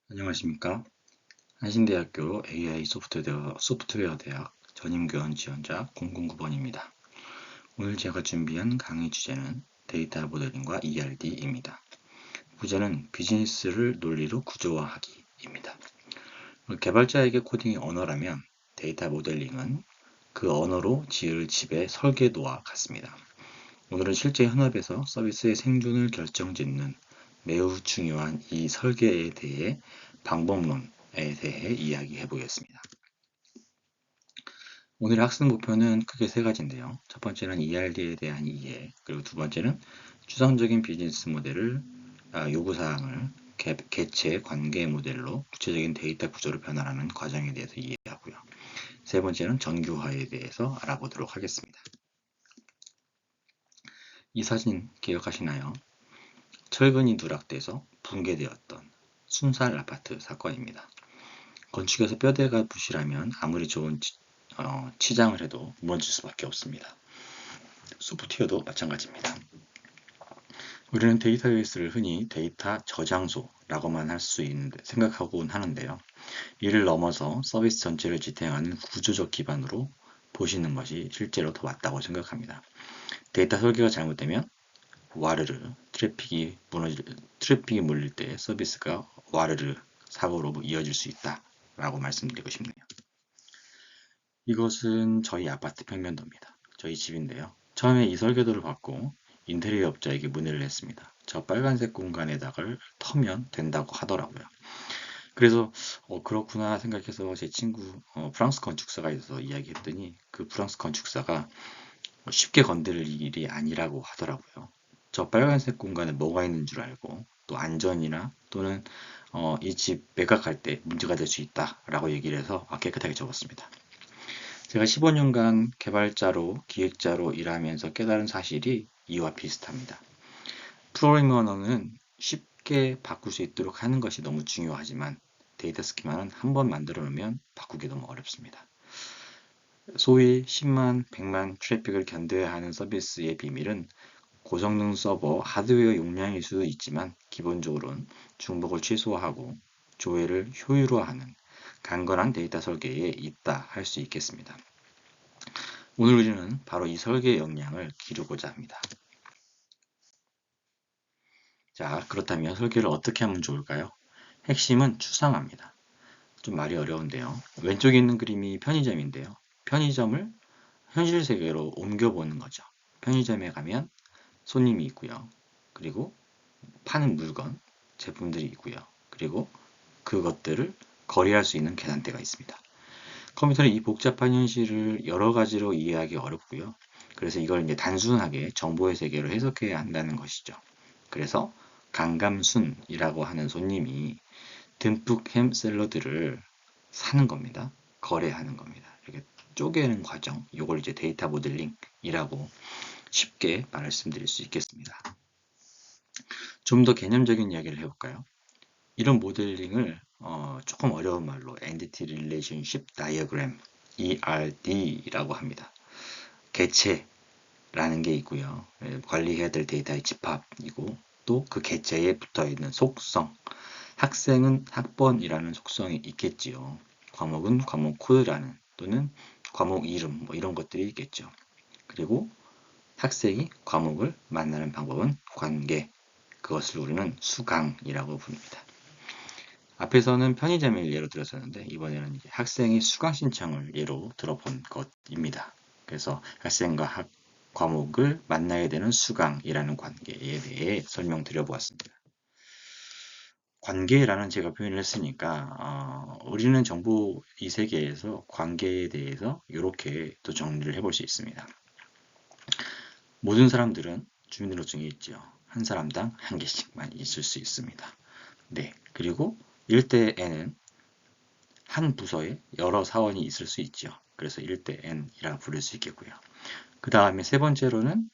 안녕하십니까? 한신대학교 AI 소프트웨어 대학 전임교원 지원자 009번입니다. 오늘 제가 준비한 강의 주제는 데이터 모델링과 ERD입니다. 부제는 비즈니스를 논리로 구조화하기입니다. 개발자에게 코딩이 언어라면 데이터 모델링은 그 언어로 지을 집의 설계도와 같습니다. 오늘은 실제 현업에서 서비스의 생존을 결정짓는 매우 중요한 이 설계에 대해 방법론에 대해 이야기해 보겠습니다. 오늘의 학습 목표는 크게 세 가지인데요. 첫 번째는 ERD에 대한 이해, 그리고 두 번째는 추상적인 비즈니스 모델을 요구사항을 개체 관계 모델로 구체적인 데이터 구조를 변환하는 과정에 대해서 이해하고요. 세 번째는 정규화에 대해서 알아보도록 하겠습니다. 이 사진 기억하시나요? 철근이 누락돼서 붕괴되었던 순살 아파트 사건입니다. 건축에서 뼈대가 부실하면 아무리 좋은 치장을 해도 무너질 수밖에 없습니다. 소프트웨어도 마찬가지입니다. 우리는 데이터베이스를 흔히 데이터 저장소라고만 할 수 있는데 생각하곤 하는데요. 이를 넘어서 서비스 전체를 지탱하는 구조적 기반으로 보시는 것이 실제로 더 맞다고 생각합니다. 데이터 설계가 잘못되면 와르르 트래픽이 몰릴 때 서비스가 와르르 사고로 이어질 수 있다라고 말씀드리고 싶네요. 이것은 저희 아파트 평면도입니다. 저희 집인데요. 처음에 이 설계도를 받고 인테리어 업자에게 문의를 했습니다. 저 빨간색 공간에다가 터면 된다고 하더라고요. 그래서 그렇구나 생각해서 제 친구 프랑스 건축사가 있어서 이야기했더니 그 프랑스 건축사가 쉽게 건드릴 일이 아니라고 하더라고요. 저 빨간색 공간에 뭐가 있는 줄 알고 또 안전이나 또는 이 집 매각할 때 문제가 될 수 있다라고 얘기를 해서 깨끗하게 적었습니다. 제가 15년간 개발자로 기획자로 일하면서 깨달은 사실이 이와 비슷합니다. 프로그래밍 언어는 쉽게 바꿀 수 있도록 하는 것이 너무 중요하지만 데이터 스키마는 한번 만들어 놓으면 바꾸기 너무 어렵습니다. 소위 10만, 100만 트래픽을 견뎌야 하는 서비스의 비밀은 고성능 서버 하드웨어 용량일 수도 있지만 기본적으로는 중복을 최소화하고 조회를 효율화하는 강건한 데이터 설계에 있다 할 수 있겠습니다. 오늘 우리는 바로 이 설계 역량을 기르고자 합니다. 자, 그렇다면 설계를 어떻게 하면 좋을까요? 핵심은 추상화입니다. 좀 말이 어려운데요. 왼쪽에 있는 그림이 편의점인데요. 편의점을 현실 세계로 옮겨보는 거죠. 편의점에 가면 손님이 있고요. 그리고 파는 물건, 제품들이 있고요. 그리고 그것들을 거래할 수 있는 계산대가 있습니다. 컴퓨터는 이 복잡한 현실을 여러 가지로 이해하기 어렵고요. 그래서 이걸 이제 단순하게 정보의 세계로 해석해야 한다는 것이죠. 그래서 강감순이라고 하는 손님이 듬뿍 햄 샐러드를 사는 겁니다. 거래하는 겁니다. 이렇게 쪼개는 과정, 이걸 이제 데이터 모델링이라고 쉽게 말씀드릴 수 있겠습니다. 좀 더 개념적인 이야기를 해볼까요? 이런 모델링을 조금 어려운 말로 Entity Relationship Diagram, ERD라고 합니다. 개체라는 게 있고요. 관리해야 될 데이터의 집합이고 또 그 개체에 붙어있는 속성, 학생은 학번이라는 속성이 있겠지요. 과목은 과목 코드라는 또는 과목 이름 뭐 이런 것들이 있겠죠. 그리고 학생이 과목을 만나는 방법은 관계, 그것을 우리는 수강이라고 부릅니다. 앞에서는 편의점을 예로 들었었는데 이번에는 이제 학생이 수강 신청을 예로 들어본 것입니다. 그래서 학생과 과목을 만나야 되는 수강이라는 관계에 대해 설명드려 보았습니다. 관계라는 제가 표현을 했으니까 우리는 정보 이 세계에서 관계에 대해서 이렇게 또 정리를 해볼 수 있습니다. 모든 사람들은 주민등록증이 있죠. 한 사람당 한 개씩만 있을 수 있습니다. 네, 그리고 일대에는 한 부서에 여러 사원이 있을 수 있죠. 그래서 1대 N이라 부를 수 있겠고요. 그 다음에 세 번째로는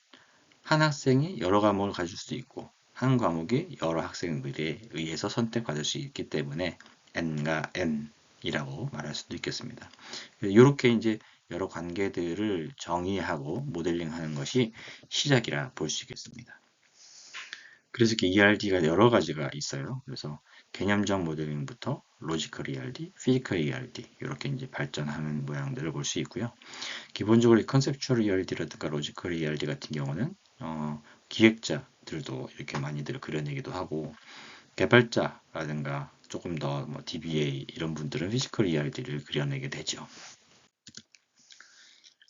한 학생이 여러 과목을 가질 수 있고 한 과목이 여러 학생들에 의해서 선택받을 수 있기 때문에 N과 N이라고 말할 수도 있겠습니다. 이렇게 이제 여러 관계들을 정의하고 모델링하는 것이 시작이라 볼 수 있겠습니다. 그래서 이렇게 ERD가 여러 가지가 있어요. 그래서 개념적 모델링부터 로지컬 ERD, 피지컬 ERD 이렇게 이제 발전하는 모양들을 볼 수 있고요. 기본적으로 컨셉추얼 ERD라든가 로지컬 ERD 같은 경우는 기획자들도 이렇게 많이들 그려내기도 하고 개발자라든가 조금 더 뭐 DBA 이런 분들은 피지컬 ERD를 그려내게 되죠.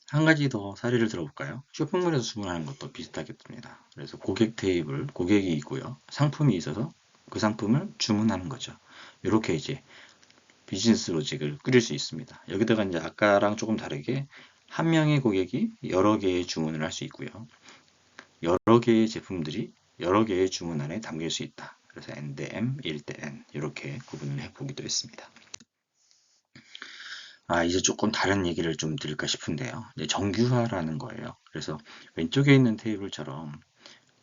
한 가지 더 사례를 들어볼까요? 쇼핑몰에서 주문하는 것도 비슷하겠습니다. 그래서 고객 테이블, 고객이 있고요. 상품이 있어서 그 상품을 주문하는 거죠. 이렇게 이제 비즈니스 로직을 꾸릴 수 있습니다. 여기다가 이제 아까랑 조금 다르게 한 명의 고객이 여러 개의 주문을 할 수 있고요. 여러 개의 제품들이 여러 개의 주문 안에 담길 수 있다. 그래서 N 대 M, 1대 N 이렇게 구분을 해보기도 했습니다. 이제 조금 다른 얘기를 좀 드릴까 싶은데요. 이제 정규화라는 거예요. 그래서 왼쪽에 있는 테이블처럼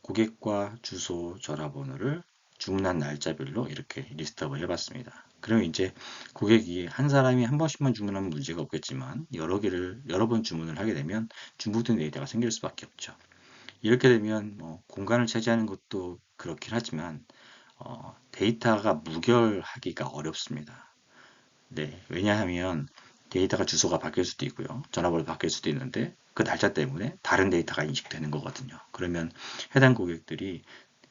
고객과 주소, 전화번호를 주문한 날짜별로 이렇게 리스트업을 해봤습니다. 그러면 이제 고객이 한 사람이 한 번씩만 주문하면 문제가 없겠지만 여러 번 주문을 하게 되면 중복된 데이터가 생길 수밖에 없죠. 이렇게 되면 뭐 공간을 차지하는 것도 그렇긴 하지만 데이터가 무결하기가 어렵습니다. 네, 왜냐하면 데이터가 주소가 바뀔 수도 있고요. 전화번호 바뀔 수도 있는데 그 날짜 때문에 다른 데이터가 인식되는 거거든요. 그러면 해당 고객들이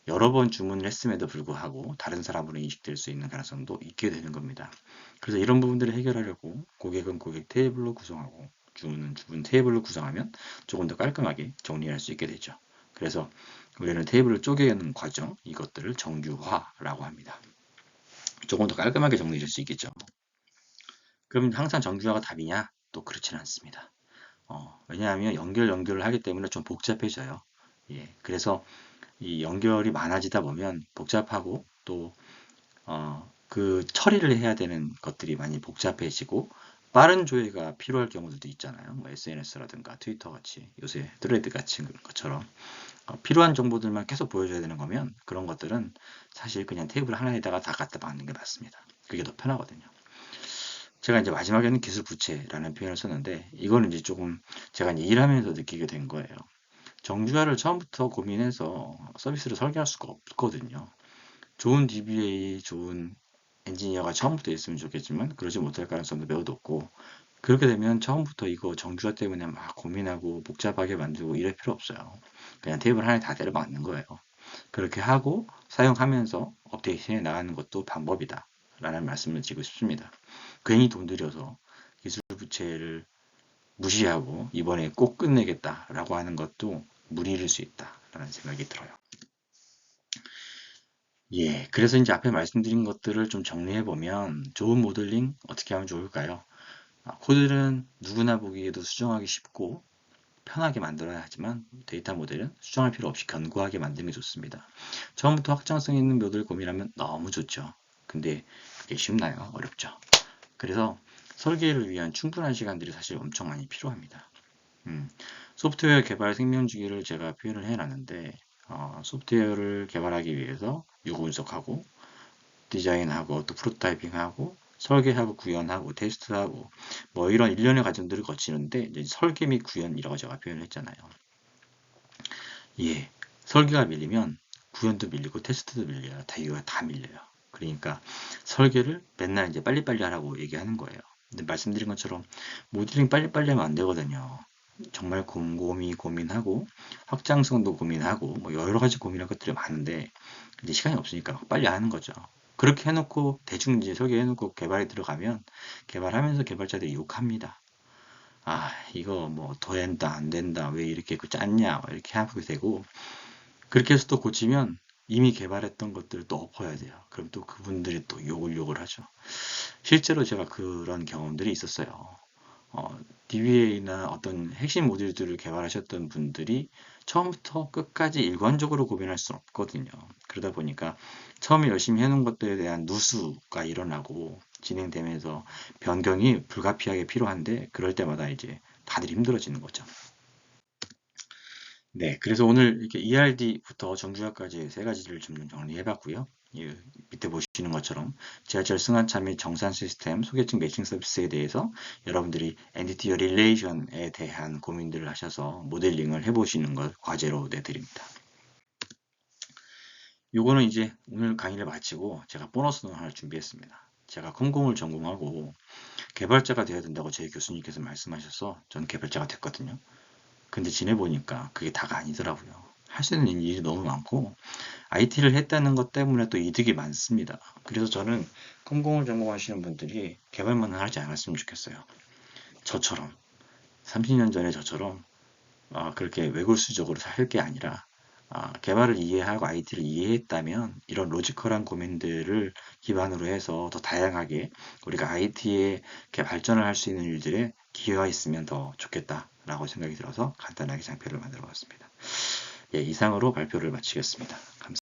여러 번 주문을 했음에도 불구하고 다른 사람으로 인식될 수 있는 가능성도 있게 되는 겁니다. 그래서 이런 부분들을 해결하려고 고객은 고객 테이블로 구성하고 주문은 주문 테이블로 구성하면 조금 더 깔끔하게 정리할 수 있게 되죠. 그래서 우리는 테이블을 쪼개는 과정, 이것들을 정규화라고 합니다. 조금 더 깔끔하게 정리될 수 있겠죠. 그럼 항상 정규화가 답이냐? 또 그렇지는 않습니다. 왜냐하면 연결을 하기 때문에 좀 복잡해져요. 예, 그래서 이 연결이 많아지다 보면 복잡하고 또 그 처리를 해야 되는 것들이 많이 복잡해지고 빠른 조회가 필요할 경우들도 있잖아요. 뭐 SNS라든가 트위터 같이 요새 드레드 같이 것처럼 필요한 정보들만 계속 보여줘야 되는 거면 그런 것들은 사실 그냥 테이블 하나에다가 다 갖다 박는 게 맞습니다. 그게 더 편하거든요. 제가 이제 마지막에는 기술 부채라는 표현을 썼는데 이거는 이제 조금 제가 이제 일하면서 느끼게 된 거예요. 정규화를 처음부터 고민해서 서비스를 설계할 수가 없거든요. 좋은 DBA, 좋은 엔지니어가 처음부터 있으면 좋겠지만 그러지 못할 가능성도 매우 높고 그렇게 되면 처음부터 이거 정규화 때문에 막 고민하고 복잡하게 만들고 이럴 필요 없어요. 그냥 테이블 하나에 다 때려박는 거예요. 그렇게 하고 사용하면서 업데이트해 나가는 것도 방법이다. 라는 말씀을 드리고 싶습니다. 괜히 돈 들여서 기술 부채를 무시하고 이번에 꼭 끝내겠다라고 하는 것도 무리일 수 있다라는 생각이 들어요. 예, 그래서 이제 앞에 말씀드린 것들을 좀 정리해 보면 좋은 모델링 어떻게 하면 좋을까요? 코드는 누구나 보기에도 수정하기 쉽고 편하게 만들어야 하지만 데이터 모델은 수정할 필요 없이 견고하게 만드는 게 좋습니다. 처음부터 확장성 있는 모델을 고민하면 너무 좋죠. 근데 그게 쉽나요? 어렵죠. 그래서 설계를 위한 충분한 시간들이 사실 엄청 많이 필요합니다. 소프트웨어 개발 생명주기를 제가 표현을 해놨는데 소프트웨어를 개발하기 위해서 요구 분석하고 디자인하고 또 프로토타이핑하고 설계하고 구현하고 테스트하고 뭐 이런 일련의 과정들을 거치는데 이제 설계 및 구현이라고 제가 표현을 했잖아요. 예, 설계가 밀리면 구현도 밀리고 테스트도 밀려요. 다 이거 다 밀려요. 그러니까 설계를 맨날 이제 빨리빨리 하라고 얘기하는 거예요. 근데 말씀드린 것처럼 모델링 빨리빨리 하면 안 되거든요. 정말 곰곰이 고민하고 확장성도 고민하고 뭐 여러 가지 고민할 것들이 많은데 이제 시간이 없으니까 빨리 하는 거죠. 그렇게 해놓고 대충 이제 설계해놓고 개발에 들어가면 개발하면서 개발자들이 욕합니다. 이거 뭐 더 된다 안 된다 왜 이렇게 짰냐 이렇게 하게 되고 그렇게 해서 또 고치면 이미 개발했던 것들을 또 엎어야 돼요. 그럼 또 그분들이 또 욕을 하죠. 실제로 제가 그런 경험들이 있었어요. DBA나 어떤 핵심 모듈들을 개발하셨던 분들이 처음부터 끝까지 일관적으로 고민할 수는 없거든요. 그러다 보니까 처음에 열심히 해놓은 것들에 대한 누수가 일어나고 진행되면서 변경이 불가피하게 필요한데 그럴 때마다 이제 다들 힘들어지는 거죠. 네, 그래서 오늘 이렇게 ERD부터 정규화까지 세 가지를 좀 정리해 봤고요. 밑에 보시는 것처럼 지하철 승하차 및 정산 시스템, 소개팅 매칭 서비스에 대해서 여러분들이 엔티티 릴레이션에 대한 고민들을 하셔서 모델링을 해보시는 걸 과제로 내드립니다. 요거는 이제 오늘 강의를 마치고 제가 보너스는 하나 준비했습니다. 제가 컴공을 전공하고 개발자가 되어야 된다고 저희 교수님께서 말씀하셔서 전 개발자가 됐거든요. 근데 지내보니까 그게 다가 아니더라고요. 할 수 있는 일이 너무 많고 IT를 했다는 것 때문에 또 이득이 많습니다. 그래서 저는 컴공을 전공하시는 분들이 개발만 하지 않았으면 좋겠어요. 저처럼 30년 전에 저처럼 그렇게 외골수적으로 살 게 아니라 개발을 이해하고 IT를 이해했다면 이런 로지컬한 고민들을 기반으로 해서 더 다양하게 우리가 IT에 발전을 할 수 있는 일들에 기회가 있으면 더 좋겠다라고 생각이 들어서 간단하게 장표를 만들어 봤습니다. 예, 이상으로 발표를 마치겠습니다. 감사합니다.